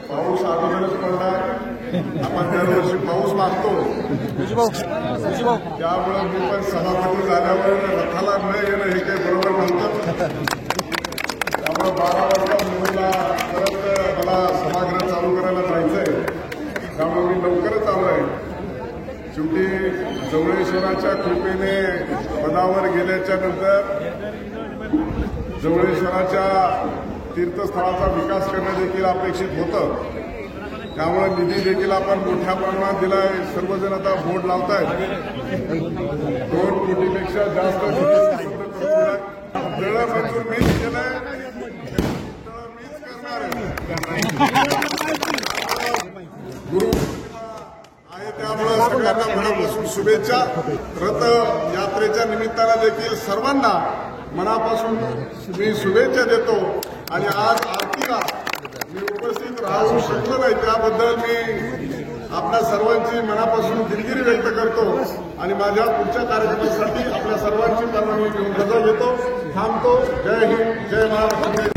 पाऊस अगोदरच पडला. आपण दरवर्षी पाऊस मागतो, त्यामुळे मी पण सभापती झाल्यावर रथाला न येणं हे काही बरोबर नव्हतं. त्यामुळे 12 वाजता मुंबईला परत मला सभागृह चालू करायला जायचंय, त्यामुळे मी लवकरच आलोय. शेवटी जवळेश्वराच्या कृपेने पदावर गेल्याच्या नंतर जवळेश्वराच्या तीर्थस्थळाचा विकास करणं देखील अपेक्षित होतं. त्यामुळे निधी देखील आपण मोठ्या प्रमाणात दिलाय. सर्वजण आता बोर्ड लावतायत. 2 कोटीपेक्षा जास्त निधी मंजूर मीच केलंय, मीच करणार आहे. गुरु आहे, त्यामुळे सगळ्यांना मनापासून शुभेच्छा. रथ यात्रेच्या निमित्तानं देखील सर्वांना मनापासून मी शुभेच्छा देतो. आणि आज आरतीला मी उपस्थित राहू शकलो नाही, त्याबद्दल मी आपल्या सर्वांची मनापासून दिलगिरी व्यक्त करतो. आणि माझ्या पुढच्या कार्यक्रमासाठी आपल्या सर्वांची परवानगी घेऊन रजा घेतो, थांबतो. जय हिंद, जय महाराष्ट्र.